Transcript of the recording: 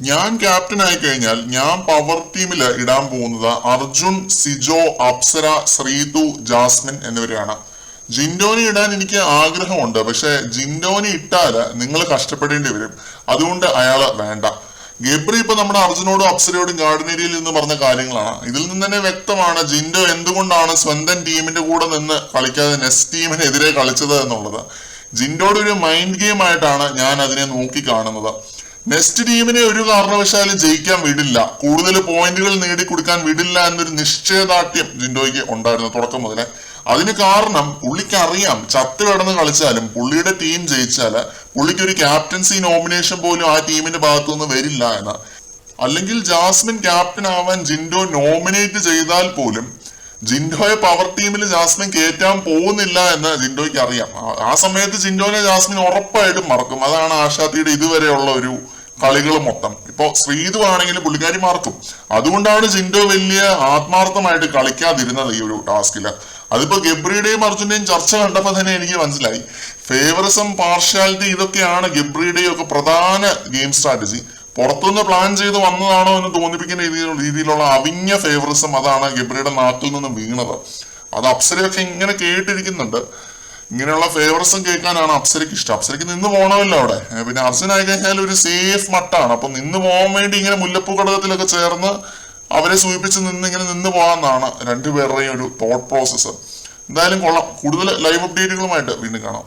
ഞാൻ ക്യാപ്റ്റൻ ആയി കഴിഞ്ഞാൽ ഞാൻ പവർ ടീമിൽ ഇടാൻ പോകുന്നത് അർജുൻ, സിജോ, അപ്സര, ശ്രീതു, ജാസ്മിൻ എന്നിവരെയാണ്. ജിൻഡോനെ ഇടാൻ എനിക്ക് ആഗ്രഹമുണ്ട്. പക്ഷെ ജിൻഡോനെ ഇട്ടാല് നിങ്ങൾ കഷ്ടപ്പെടേണ്ടി വരും. അതുകൊണ്ട് അയാള് വേണ്ട. ഗബ്രി ഇപ്പൊ നമ്മുടെ അർജുനോടും അപ്സരയോടും ഗാർഡൻ ഏരിയയിൽ നിന്ന് പറഞ്ഞ കാര്യങ്ങളാണ്. ഇതിൽ നിന്ന് തന്നെ വ്യക്തമാണ് ജിൻഡോ എന്തുകൊണ്ടാണ് സ്വന്തം ടീമിന്റെ കൂടെ നിന്ന് കളിക്കാതെ നെക്സ്റ്റ് ടീമിനെതിരെ കളിച്ചത് എന്നുള്ളത്. ജിൻഡോയുടെ ഒരു മൈൻഡ് ഗെയിം ആയിട്ടാണ് ഞാൻ അതിനെ നോക്കി കാണുന്നത്. നെക്സ്റ്റ് ടീമിനെ ഒരു കാരണവശാലും ജയിക്കാൻ വിടില്ല, കൂടുതൽ പോയിന്റുകൾ നേടിക്കൊടുക്കാൻ വിടില്ല എന്നൊരു നിശ്ചയദാർഢ്യം ജിൻഡോയ്ക്ക് ഉണ്ടായിരുന്നു തുടക്കം മുതലേ. അതിന് കാരണം പുള്ളിക്ക് അറിയാം ചത്ത് കിടന്ന് കളിച്ചാലും പുള്ളിയുടെ ടീം ജയിച്ചാല് പുള്ളിക്ക് ഒരു ക്യാപ്റ്റൻസി നോമിനേഷൻ പോലും ആ ടീമിന്റെ ഭാഗത്തുനിന്ന് വരില്ല എന്ന്. അല്ലെങ്കിൽ ജാസ്മിൻ ക്യാപ്റ്റൻ ആവാൻ ജിൻഡോ നോമിനേറ്റ് ചെയ്താൽ പോലും ജിൻഡോയെ പവർ ടീമിൽ ജാസ്മിൻ കയറ്റാൻ പോകുന്നില്ല എന്ന് ജിൻഡോയ്ക്ക് അറിയാം. ആ സമയത്ത് ജിൻഡോനെ ജാസ്മിൻ ഉറപ്പായിട്ടും മറക്കും. അതാണ് ആശാത്തിയുടെ ഇതുവരെയുള്ള ഒരു കളികൾ മൊത്തം. ഇപ്പൊ ശ്രീതു ആണെങ്കിലും പുള്ളിക്കാരി മറക്കും. അതുകൊണ്ടാണ് ജിൻഡോ വലിയ ആത്മാർത്ഥമായിട്ട് കളിക്കാതിരുന്നത് ഈ ഒരു ടാസ്കില്. അതിപ്പോ ഗബ്രിയുടെയും അർജുന്റെയും ചർച്ച കണ്ടപ്പോ തന്നെ എനിക്ക് മനസ്സിലായി ഫേവറിസം, പാർഷ്യാലിറ്റി ഇതൊക്കെയാണ് ഗബ്രിയുടെയും ഒക്കെ പ്രധാന ഗെയിം സ്ട്രാറ്റജി. പുറത്തുനിന്ന് പ്ലാൻ ചെയ്ത് വന്നതാണോ എന്ന് തോന്നിപ്പിക്കുന്ന രീതിയിലുള്ള അവിഞ്ഞ ഫേവറിസം അതാണ് ഗബ്രിയുടെ നാട്ടിൽ നിന്ന് വീണത്. അത് അപ്സരയൊക്കെ ഇങ്ങനെ കേട്ടിരിക്കുന്നുണ്ട്. ഇങ്ങനെയുള്ള ഫേവറിസം കേൾക്കാനാണ് അപ്സരയ്ക്ക് ഇഷ്ടം. അപ്സരയ്ക്ക് നിന്ന് പോകണമല്ലോ അവിടെ. പിന്നെ അർജുൻ ആയി കഴിഞ്ഞാൽ ഒരു സേഫ് മട്ടാണ്. അപ്പൊ നിന്ന് പോകാൻ വേണ്ടി ഇങ്ങനെ മുല്ലപ്പൂ ഘടകത്തിലൊക്കെ ചേർന്ന് അവരെ സൂചിപ്പിച്ച് ഇങ്ങനെ നിന്ന് പോകാമെന്നാണ് രണ്ടുപേരുടെയും ഒരു തോട്ട് പ്രോസസ്സ്. എന്തായാലും കൊള്ളാം. കൂടുതൽ ലൈവ് അപ്ഡേറ്റുകളുമായിട്ട് വീണ്ടും കാണാം.